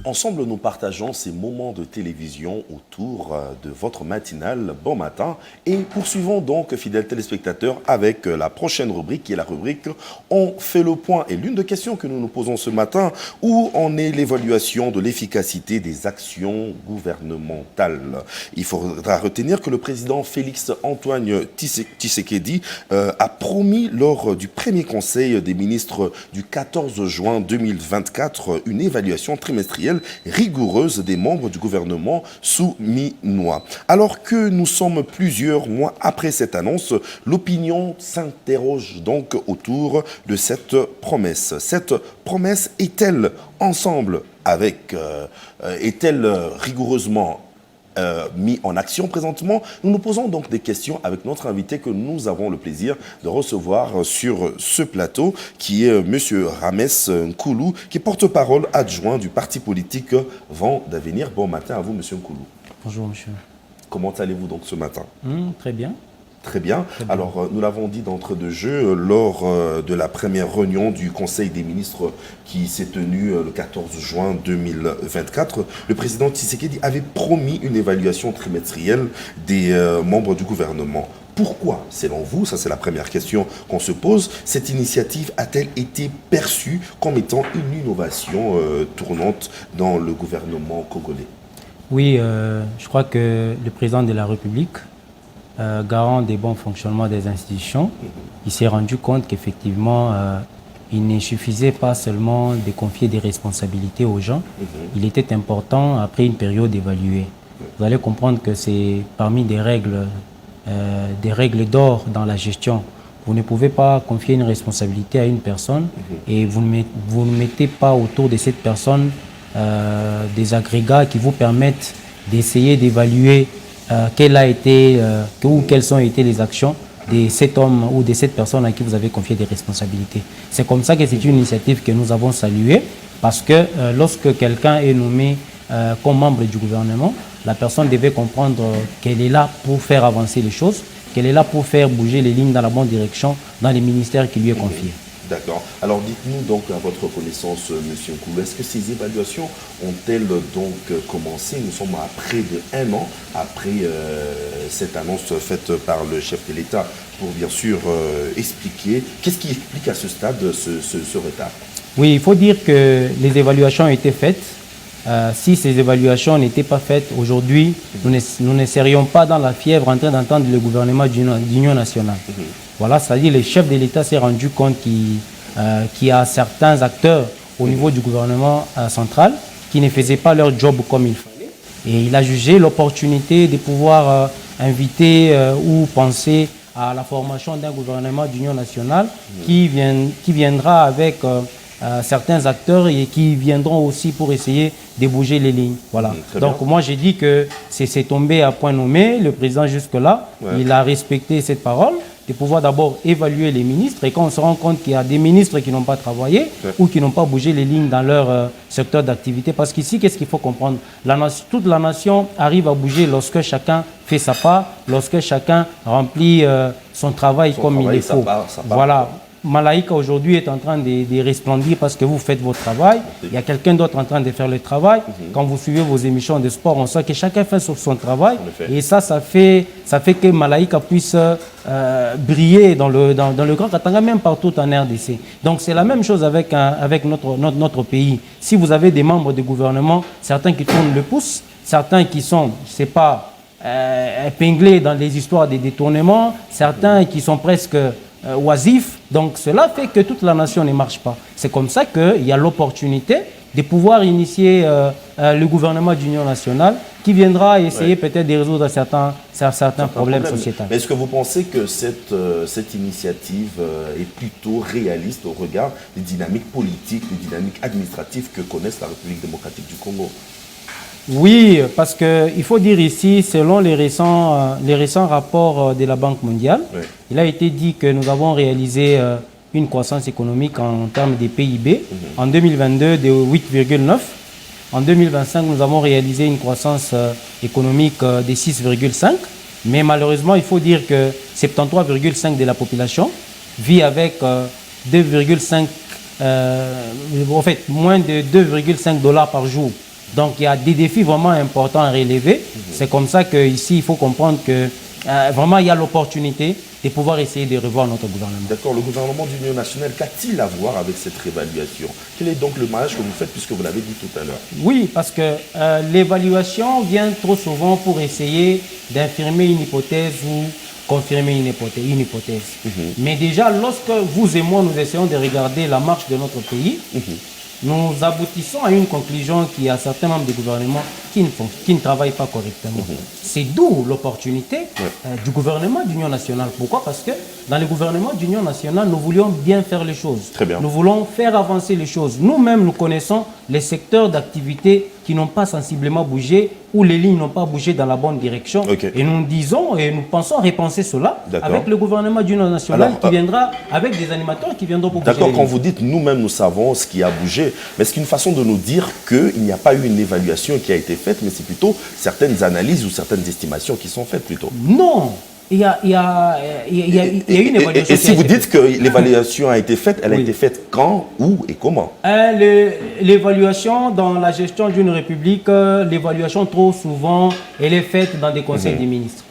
Ensemble, nous partageons ces moments de télévision autour de votre matinale Bon Matin et poursuivons donc, fidèles téléspectateurs, avec la prochaine rubrique qui est la rubrique On fait le point. Et l'une des questions que nous nous posons ce matin, où en est l'évaluation de l'efficacité des actions gouvernementales? Il faudra retenir que le président Félix-Antoine Tshisekedi a promis lors du premier conseil des ministres du 14 juin 2024 une évaluation trimestrielle rigoureuse des membres du gouvernement souminois. Alors que nous sommes plusieurs mois après cette annonce, l'opinion s'interroge donc autour de cette promesse. Cette promesse est-elle ensemble avec, est-elle rigoureusement mis en action présentement? Nous nous posons donc des questions avec notre invité que nous avons le plaisir de recevoir sur ce plateau, qui est M. Rames Nkoulou, qui est porte-parole adjoint du parti politique Vent d'Avenir. Bon matin à vous, M. Nkoulou. Bonjour, monsieur. Comment allez-vous donc ce matin? Très bien. Très bien. Alors, nous l'avons dit d'entrée de jeu, lors de la première réunion du Conseil des ministres qui s'est tenue le 14 juin 2024, le président Tshisekedi avait promis une évaluation trimestrielle des membres du gouvernement. Pourquoi, selon vous, ça c'est la première question qu'on se pose, cette initiative a-t-elle été perçue comme étant une innovation tournante dans le gouvernement congolais? Oui, je crois que le président de la République, garant des bons fonctionnements des institutions, il s'est rendu compte qu'effectivement, il ne suffisait pas seulement de confier des responsabilités aux gens, il était important, après une période, d'évaluer. Vous allez comprendre que c'est parmi des règles d'or dans la gestion. Vous ne pouvez pas confier une responsabilité à une personne et vous ne mettez pas autour de cette personne des agrégats qui vous permettent d'essayer d'évaluer quelles ont été les actions de cet homme ou de cette personne à qui vous avez confié des responsabilités. C'est comme ça que c'est une initiative que nous avons saluée, parce que lorsque quelqu'un est nommé comme membre du gouvernement, la personne devait comprendre qu'elle est là pour faire avancer les choses, qu'elle est là pour faire bouger les lignes dans la bonne direction dans les ministères qui lui est confiés. D'accord. Alors dites-nous donc à votre connaissance, M. Nkoulou, est-ce que ces évaluations ont-elles donc commencé? Nous sommes à près d'1 an après cette annonce faite par le chef de l'État pour bien sûr expliquer. Qu'est-ce qui explique à ce stade ce retard? Oui, il faut dire que les évaluations ont été faites. Si ces évaluations n'étaient pas faites aujourd'hui, nous ne serions pas dans la fièvre en train d'entendre le gouvernement d'union nationale. Voilà, c'est-à-dire le chef de l'État s'est rendu compte qu'il y a certains acteurs au niveau du gouvernement central qui ne faisaient pas leur job comme il fallait. Et il a jugé l'opportunité de pouvoir inviter ou penser à la formation d'un gouvernement d'union nationale qui viendra avec certains acteurs et qui viendront aussi pour essayer de bouger les lignes. Voilà. Donc moi j'ai dit que c'est tombé à point nommé. Le président jusque-là, il a respecté cette parole, de pouvoir d'abord évaluer les ministres, et quand on se rend compte qu'il y a des ministres qui n'ont pas travaillé ou qui n'ont pas bougé les lignes dans leur secteur d'activité, parce qu'ici, qu'est-ce qu'il faut comprendre? Toute la nation arrive à bouger lorsque chacun fait sa part, lorsque chacun remplit son travail comme il faut. Voilà. Malaïka aujourd'hui est en train de resplendir parce que vous faites votre travail. Il y a quelqu'un d'autre en train de faire le travail. Quand vous suivez vos émissions de sport, on sait que chacun fait son travail. Et ça fait que Malaïka puisse briller dans le Grand Katanga, même partout en RDC. Donc c'est la même chose avec notre pays. Si vous avez des membres de gouvernement, certains qui tournent le pouce, certains qui sont, je ne sais pas, épinglés dans les histoires des détournements, certains qui sont presque oisifs. Donc cela fait que toute la nation ne marche pas. C'est comme ça qu'il y a l'opportunité de pouvoir initier le gouvernement d'union nationale qui viendra essayer peut-être de résoudre certains problèmes sociétaux. Mais est-ce que vous pensez que cette initiative est plutôt réaliste au regard des dynamiques politiques, des dynamiques administratives que connaissent la République démocratique du Congo? Oui, parce qu'il faut dire ici, selon les récents rapports de la Banque mondiale, il a été dit que nous avons réalisé une croissance économique en termes de PIB en 2022 de 8,9. En 2025, nous avons réalisé une croissance économique de 6,5. Mais malheureusement, il faut dire que 73,5% de la population vit avec 2,5, en fait, moins de 2,5 $ par jour Donc il y a des défis vraiment importants à relever. C'est comme ça qu'ici, il faut comprendre que vraiment, il y a l'opportunité de pouvoir essayer de revoir notre gouvernement. D'accord, le gouvernement d'Union nationale, qu'a-t-il à voir avec cette réévaluation? Quel est donc le mariage que vous faites, puisque vous l'avez dit tout à l'heure? Oui, parce que l'évaluation vient trop souvent pour essayer d'infirmer une hypothèse ou confirmer une hypothèse. Mais déjà, lorsque vous et moi, nous essayons de regarder la marche de notre pays, nous aboutissons à une conclusion qu'il y a certains membres du gouvernement qui ne travaillent pas correctement. C'est d'où l'opportunité du gouvernement d'Union nationale. Pourquoi? Parce que dans le gouvernement d'Union nationale, nous voulions bien faire les choses. Très bien. Nous voulons faire avancer les choses. Nous-mêmes, nous connaissons les secteurs d'activité qui n'ont pas sensiblement bougé, où les lignes n'ont pas bougé dans la bonne direction. Et nous disons et nous pensons repenser cela avec le gouvernement d'Union nationale qui viendra, avec des animateurs qui viendront pour bouger. D'accord, quand vous dites nous-mêmes, nous savons ce qui a bougé, mais est-ce qu'une façon de nous dire qu'il n'y a pas eu une évaluation qui a été faite, mais c'est plutôt certaines analyses ou certaines estimations qui sont faites plutôt? Non, il y a une évaluation. Et si vous dites que l'évaluation a été faite, elle a été faite quand, où et comment? L'évaluation dans la gestion d'une république, l'évaluation trop souvent, elle est faite dans des conseils des ministres.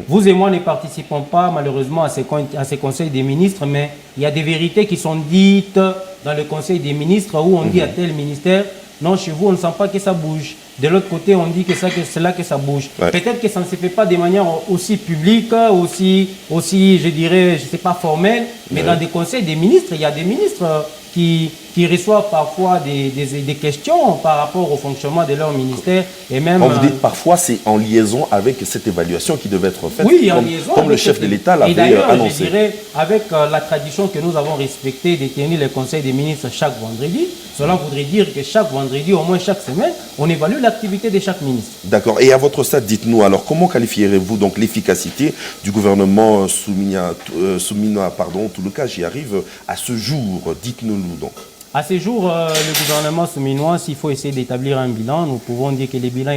Vous et moi ne participons pas malheureusement à ces conseils des ministres, mais il y a des vérités qui sont dites dans le conseil des ministres où on dit à tel ministère, non, chez vous, on ne sent pas que ça bouge. De l'autre côté, on dit que c'est là que ça bouge. Peut-être que ça ne se fait pas de manière aussi publique, aussi je dirais, je ne sais pas, formelle, mais dans des conseils des ministres, il y a des ministres qui reçoivent parfois des questions par rapport au fonctionnement de leur ministère. Et même, quand vous dites parfois, c'est en liaison avec cette évaluation qui devait être faite, oui, en liaison comme le chef de l'État l'avait annoncé. Je dirais, avec la tradition que nous avons respectée de tenir les conseils des ministres chaque vendredi, cela voudrait dire que chaque vendredi, au moins chaque semaine, on évalue l'activité de chaque ministre. D'accord. Et à votre stade, dites-nous alors, comment qualifierez-vous donc l'efficacité du gouvernement Soumina, tout le cas, j'y arrive, à ce jour? Dites-nous donc. À ce jour, le gouvernement souminois, s'il faut essayer d'établir un bilan, nous pouvons dire que le bilan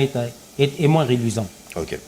est moins reluisant.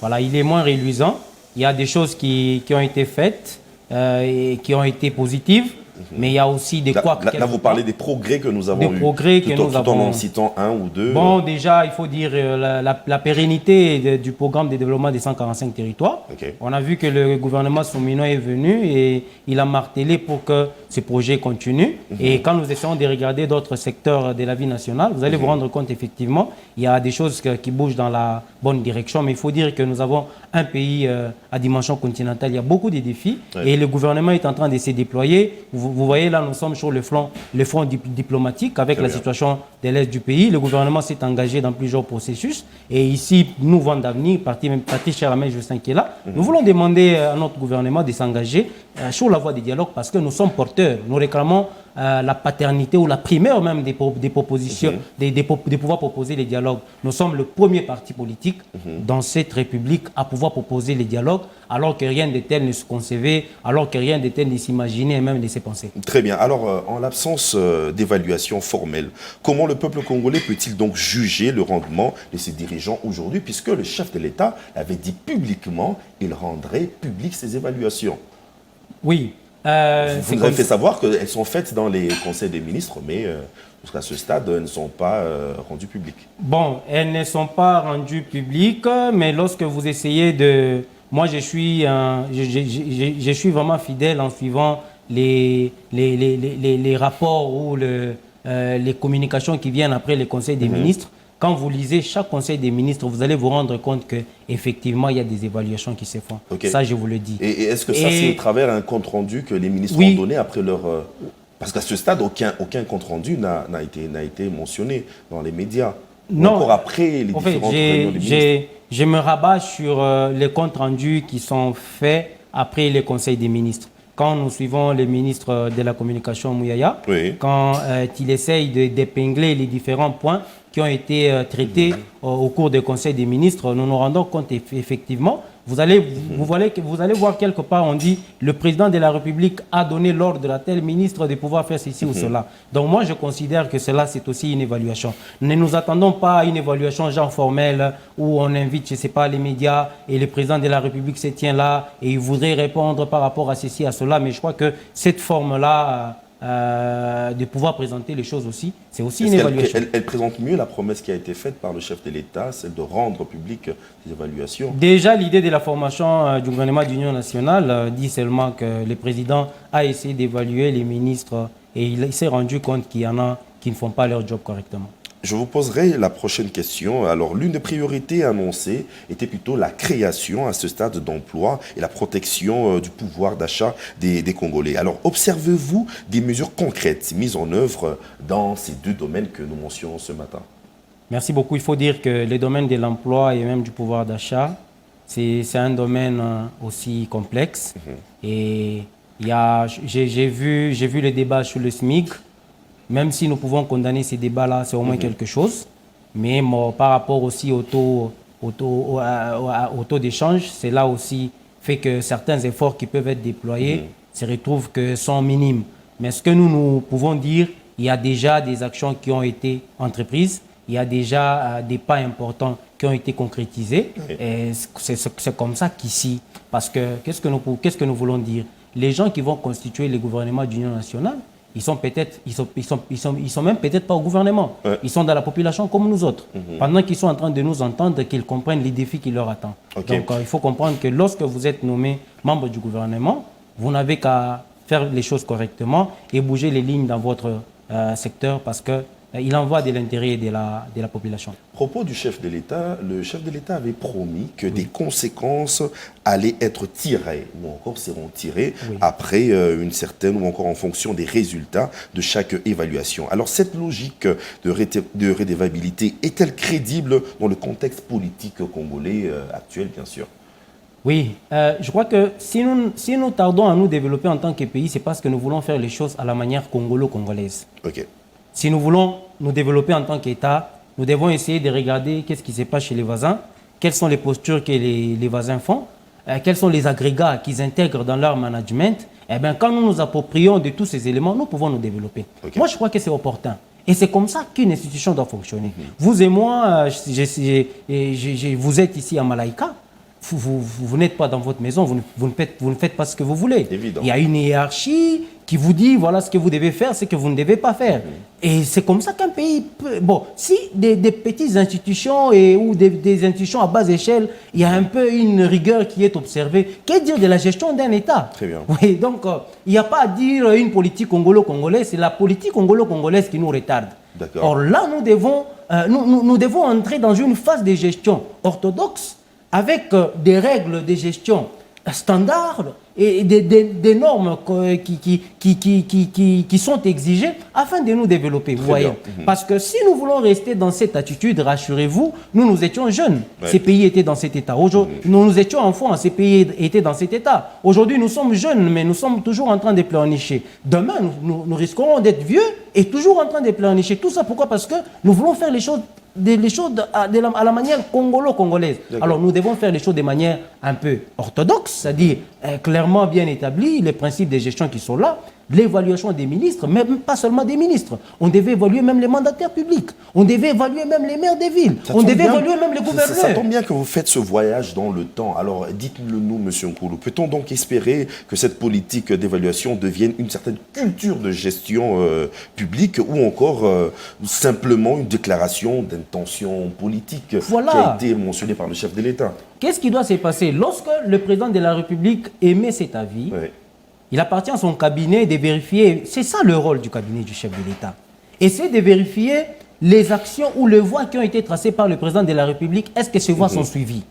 Voilà, il est moins reluisant. Il y a des choses qui ont été faites et qui ont été positives. Mais il y a aussi des couacs. Là, vous parlez des progrès que nous avons eus. Des progrès que nous avons. Tout en citant un ou deux. Bon, déjà, il faut dire la pérennité du programme de développement des 145 territoires. On a vu que le gouvernement souminois est venu et il a martelé pour que ce projet continue. Et quand nous essayons de regarder d'autres secteurs de la vie nationale, vous allez vous rendre compte, effectivement, il y a des choses qui bougent dans la bonne direction. Mais il faut dire que nous avons un pays à dimension continentale. Il y a beaucoup de défis. Et le gouvernement est en train de se déployer. Vous voyez, là, nous sommes sur le front diplomatique avec la situation de l'Est du pays. Le gouvernement s'est engagé dans plusieurs processus. Et ici, nous, Vent d'Avenir, parti cher Amel Justin qui est là, nous voulons demander à notre gouvernement de s'engager sur la voie du dialogue parce que nous sommes porteurs. Nous réclamons la paternité ou la primeur même des propositions, de pouvoir proposer les dialogues. Nous sommes le premier parti politique dans cette République à pouvoir proposer les dialogues alors que rien de tel ne se concevait, alors que rien de tel ne s'imaginait et même ne se pensait. Très bien. Alors, en l'absence d'évaluation formelle, comment le peuple congolais peut-il donc juger le rendement de ses dirigeants aujourd'hui, puisque le chef de l'État avait dit publiquement qu'il rendrait public ses évaluations? Oui. Vous nous avez fait savoir qu'elles sont faites dans les conseils des ministres, mais jusqu'à ce stade, elles ne sont pas rendues publiques. Bon, elles ne sont pas rendues publiques, mais lorsque vous essayez de... Moi, je suis vraiment fidèle en suivant les rapports ou les communications qui viennent après les conseils des ministres. Quand vous lisez chaque conseil des ministres, vous allez vous rendre compte qu'effectivement, il y a des évaluations qui se font. Ça, je vous le dis. Et est-ce que ça, c'est au travers d'un compte-rendu que les ministres ont donné après leur... Parce qu'à ce stade, aucun compte-rendu n'a été mentionné dans les médias. Non. Encore après les différentes réunions des ministres. Je me rabats sur les comptes rendus qui sont faits après les conseils des ministres. Quand nous suivons le ministre de la Communication, Mouyaya, quand il essaye d'épingler les différents points qui ont été traités au cours des conseils des ministres, nous nous rendons compte effectivement, vous allez voir quelque part, on dit le président de la République a donné l'ordre à tel ministre de pouvoir faire ceci ou cela. Donc moi, je considère que cela, c'est aussi une évaluation. Ne nous attendons pas à une évaluation genre formelle où on invite, je ne sais pas, les médias et le président de la République se tient là et il voudrait répondre par rapport à ceci, à cela. Mais je crois que cette forme-là de pouvoir présenter les choses aussi. C'est aussi Est-ce une évaluation. elle présente mieux la promesse qui a été faite par le chef de l'État, celle de rendre public les évaluations? Déjà, l'idée de la formation du gouvernement d'union nationale dit seulement que le président a essayé d'évaluer les ministres et il s'est rendu compte qu'il y en a qui ne font pas leur job correctement. Je vous poserai la prochaine question. Alors, l'une des priorités annoncées était plutôt la création à ce stade d'emploi et la protection du pouvoir d'achat des Congolais. Alors, observez-vous des mesures concrètes mises en œuvre dans ces deux domaines que nous mentionnons ce matin? Merci beaucoup. Il faut dire que le domaine de l'emploi et même du pouvoir d'achat, c'est un domaine aussi complexe. Et j'ai vu le débat sur le SMIC. Même si nous pouvons condamner ces débats-là, c'est au moins quelque chose. Mais par rapport aussi au taux d'échange, c'est là aussi fait que certains efforts qui peuvent être déployés se retrouvent que sont minimes. Mais ce que nous pouvons dire, il y a déjà des actions qui ont été entreprises, il y a déjà des pas importants qui ont été concrétisés. Et c'est comme ça qu'ici, parce que qu'est-ce que nous voulons dire? Les gens qui vont constituer le gouvernement d'union nationale, ils sont même peut-être pas au gouvernement. Ils sont dans la population comme nous autres. Pendant qu'ils sont en train de nous entendre, qu'ils comprennent les défis qui leur attendent. Donc, il faut comprendre que lorsque vous êtes nommé membre du gouvernement, vous n'avez qu'à faire les choses correctement et bouger les lignes dans votre secteur parce que il en va de l'intérêt de la population. À propos du chef de l'État, le chef de l'État avait promis que des conséquences allaient être tirées, ou encore seront tirées, après une certaine, ou encore en fonction des résultats de chaque évaluation. Alors cette logique de redevabilité est-elle crédible dans le contexte politique congolais actuel, bien sûr? Oui, je crois que si nous tardons à nous développer en tant que pays, c'est parce que nous voulons faire les choses à la manière congolo-congolaise. Ok. Si nous voulons nous développer en tant qu'État, nous devons essayer de regarder qu'est-ce qui se passe chez les voisins, quelles sont les postures que les voisins font, quels sont les agrégats qu'ils intègrent dans leur management. Eh bien, quand nous nous approprions de tous ces éléments, nous pouvons nous développer. Okay. Moi, je crois que c'est opportun. Et c'est comme ça qu'une institution doit fonctionner. Vous et moi, vous êtes ici à Malaïka. Vous n'êtes pas dans votre maison, vous ne faites pas ce que vous voulez. Évident. Il y a une hiérarchie qui vous dit voilà ce que vous devez faire, ce que vous ne devez pas faire. Et c'est comme ça qu'un pays peut... Bon, si des petites institutions ou des institutions à basse échelle, il y a un peu une rigueur qui est observée. Que dire de la gestion d'un État? Très bien. Oui, donc il n'y a pas à dire une politique congolo-congolaise, c'est la politique congolo-congolaise qui nous retarde. Or là, nous devons entrer dans une phase de gestion orthodoxe avec des règles de gestion standards et des normes qui sont exigées afin de nous développer. Vous voyez. Parce que si nous voulons rester dans cette attitude, rassurez-vous, nous étions jeunes. Ces pays étaient dans cet état. Aujourd'hui, nous étions enfants, ces pays étaient dans cet état. Aujourd'hui, nous sommes jeunes, mais nous sommes toujours en train de pleurnicher. Demain, nous risquerons d'être vieux et toujours en train de pleurnicher. Tout ça, pourquoi? Parce que nous voulons faire les choses à la manière congolo-congolaise. Alors nous devons faire les choses de manière un peu orthodoxe, c'est-à-dire clairement bien établi, les principes de gestion qui sont là, l'évaluation des ministres, même pas seulement des ministres. On devait évaluer même les mandataires publics, on devait évaluer même les maires des villes, on devait évaluer même les gouverneurs. Ça tombe bien que vous faites ce voyage dans le temps. Alors dites-le nous, M. Nkulu, peut-on donc espérer que cette politique d'évaluation devienne une certaine culture de gestion publique ou encore simplement une déclaration d'intention politique qui a été mentionnée par le chef de l'État? Qu'est-ce qui doit se passer lorsque le président de la République émet cet avis? Il appartient à son cabinet de vérifier, c'est ça le rôle du cabinet du chef de l'État. Essayer de vérifier les actions ou les voies qui ont été tracées par le président de la République, est-ce que ces voies sont suivies?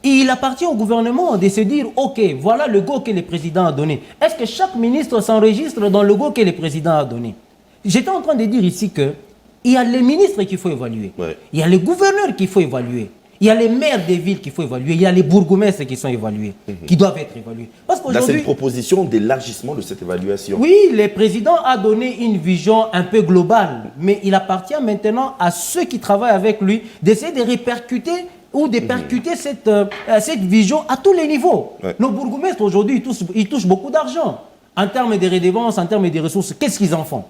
Et il appartient au gouvernement de se dire, ok, voilà le go que le président a donné. Est-ce que chaque ministre s'enregistre dans le go que le président a donné? J'étais en train de dire ici qu'il y a les ministres qu'il faut évaluer, il y a les gouverneurs qu'il faut évaluer. Il y a les maires des villes qu'il faut évaluer, il y a les bourgmestres qui sont évalués, qui doivent être évalués. Parce là, c'est une proposition d'élargissement de cette évaluation. Oui, le président a donné une vision un peu globale, mais il appartient maintenant à ceux qui travaillent avec lui d'essayer de répercuter ou de percuter cette vision à tous les niveaux. Nos bourgmestres, aujourd'hui, ils touchent beaucoup d'argent. En termes de redevances, en termes de ressources, qu'est-ce qu'ils en font?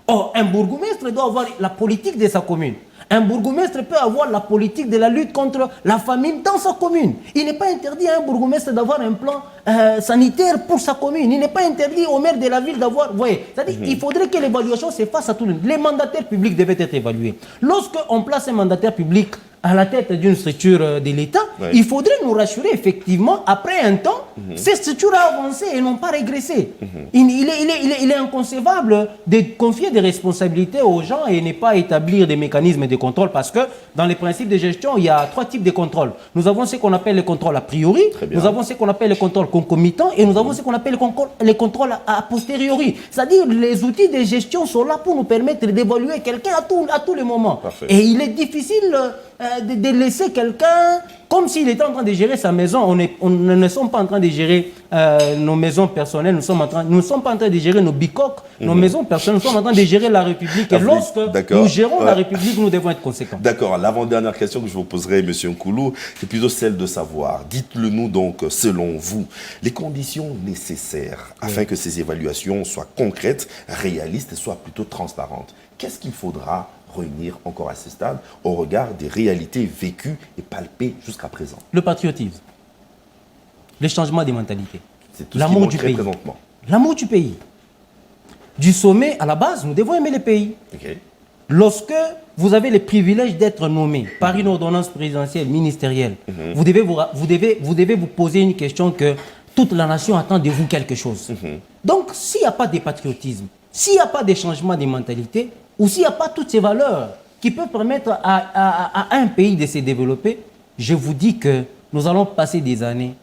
Or, un bourgmestre doit avoir la politique de sa commune. Un bourgmestre peut avoir la politique de la lutte contre la famine dans sa commune. Il n'est pas interdit à un bourgmestre d'avoir un plan sanitaire pour sa commune. Il n'est pas interdit au maire de la ville d'avoir... Vous voyez, c'est-à-dire il faudrait que l'évaluation se fasse à tout le monde. Les mandataires publics devaient être évalués. Lorsqu'on place un mandataire public à la tête d'une structure de l'État, il faudrait nous rassurer effectivement, après un temps, cette structure a avancé et n'ont pas régressé. Il est inconcevable de confier des responsabilités aux gens et ne pas établir des mécanismes de contrôle parce que dans les principes de gestion, il y a 3 types de contrôles. Nous avons ce qu'on appelle le contrôle a priori, nous avons ce qu'on appelle le contrôle concomitant et nous avons ce qu'on appelle les contrôles a posteriori. C'est-à-dire les outils de gestion sont là pour nous permettre d'évaluer quelqu'un à tous les moments. Parfait. Et il est difficile de laisser quelqu'un comme s'il était en train de gérer sa maison. On ne sommes pas en train de gérer nos maisons personnelles, nous ne sommes pas en train de gérer nos bicoques, nos maisons personnelles, nous sommes en train de gérer la République. Et lorsque nous gérons la République, nous devons être conséquents. D'accord. L'avant-dernière question que je vous poserai, M. Nkoulou, c'est plutôt celle de savoir. Dites-le nous donc, selon vous, les conditions nécessaires afin que ces évaluations soient concrètes, réalistes et soient plutôt transparentes. Qu'est-ce qu'il faudra réunir encore à ce stade au regard des réalités vécues et palpées jusqu'à présent? Le patriotisme, le changement des mentalités, l'amour du pays. L'amour du pays. Du sommet à la base, nous devons aimer le pays. Okay. Lorsque vous avez le privilège d'être nommé par une ordonnance présidentielle, ministérielle, vous devez vous poser une question que toute la nation attend de vous quelque chose. Donc, s'il n'y a pas de patriotisme, s'il n'y a pas de changement des mentalités, ou s'il n'y a pas toutes ces valeurs qui peuvent permettre à un pays de se développer, je vous dis que nous allons passer des années.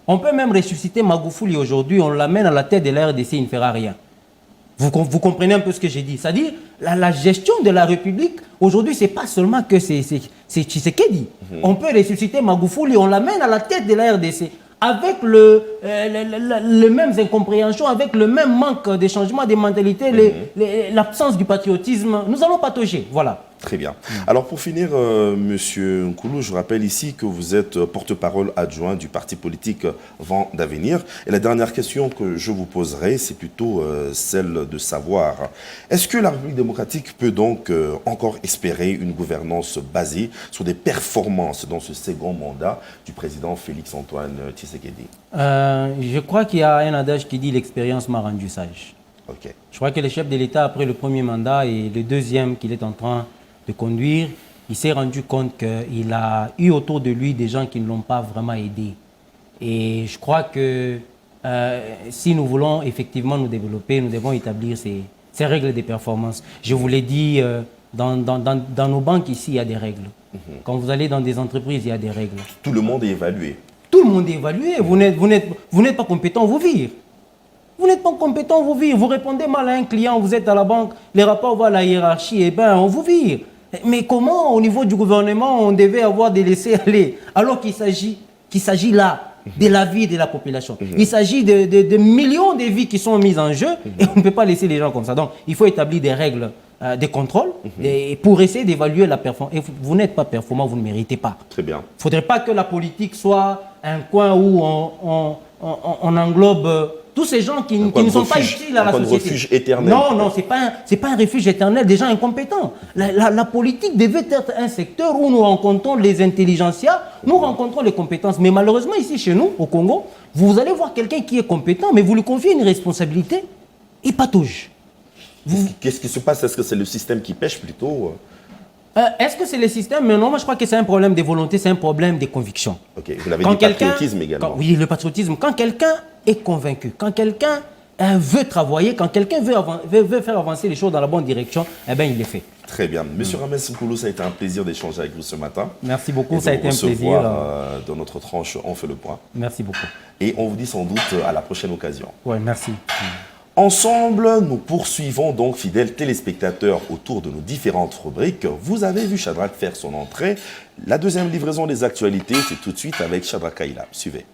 On peut même ressusciter Magoufouli aujourd'hui, on l'amène à la tête de la RDC, il ne fera rien. Vous comprenez un peu ce que j'ai dit. C'est-à-dire, la gestion de la République, aujourd'hui, ce n'est pas seulement que c'est Tshisekedi. On peut ressusciter Magoufouli, on l'amène à la tête de la RDC. Avec les mêmes incompréhensions, avec le même manque de changement de mentalité, l'absence du patriotisme, nous allons patauger. Voilà. Très bien. Alors pour finir, Monsieur Nkoulou, je rappelle ici que vous êtes porte-parole adjoint du parti politique Vent d'Avenir. Et la dernière question que je vous poserai, c'est plutôt celle de savoir, est-ce que la République démocratique peut donc encore espérer une gouvernance basée sur des performances dans ce second mandat du président Félix-Antoine Tshisekedi? Je crois qu'il y a un adage qui dit « l'expérience m'a rendu sage ». Okay. Je crois que le chef de l'État, après le premier mandat et le deuxième qu'il est en train de conduire, il s'est rendu compte qu'il a eu autour de lui des gens qui ne l'ont pas vraiment aidé. Et je crois que si nous voulons effectivement nous développer, nous devons établir ces règles de performance. Je vous l'ai dit, dans nos banques ici, il y a des règles. Quand vous allez dans des entreprises, il y a des règles. Tout le monde est évalué. Tout le monde est évalué. Vous n'êtes pas compétent, vous vire. Vous n'êtes pas compétent, vous vire. Vous répondez mal à un client, vous êtes à la banque, les rapports vont à la hiérarchie, et bien on vous vire. Mais comment, au niveau du gouvernement, on devait avoir des laissés-aller alors qu'il s'agit là de la vie de la population. Il s'agit de millions de vies qui sont mises en jeu et on ne peut pas laisser les gens comme ça. Donc, il faut établir des règles de contrôle et pour essayer d'évaluer la performance. Et vous n'êtes pas performant, vous ne méritez pas. Très bien. Il ne faudrait pas que la politique soit un coin où on englobe tous ces gens qui ne sont pas utiles à la société. Un refuge éternel. Non, ce n'est pas un refuge éternel des gens incompétents. La politique devait être un secteur où nous rencontrons les intelligentsia, nous rencontrons les compétences. Mais malheureusement, ici, chez nous, au Congo, vous allez voir quelqu'un qui est compétent, mais vous lui confiez une responsabilité, il patauge. Qu'est-ce qui se passe? Est-ce que c'est le système qui pêche plutôt? Est-ce que c'est le système? Mais non, moi je crois que c'est un problème de volonté, c'est un problème de conviction. Ok, vous l'avez dit, patriotisme également. Oui, le patriotisme. Quand quelqu'un est convaincu, quand quelqu'un veut travailler, quand quelqu'un veut faire avancer les choses dans la bonne direction, eh bien il le fait. Très bien. Monsieur Ramès Nkoulou, ça a été un plaisir d'échanger avec vous ce matin. Merci beaucoup, ça a été un plaisir. Dans notre tranche, on fait le point. Merci beaucoup. Et on vous dit sans doute à la prochaine occasion. Oui, merci. Ensemble, nous poursuivons donc, fidèles téléspectateurs, autour de nos différentes rubriques. Vous avez vu Shadrach faire son entrée. La deuxième livraison des actualités, c'est tout de suite avec Shadrach Kaila. Suivez.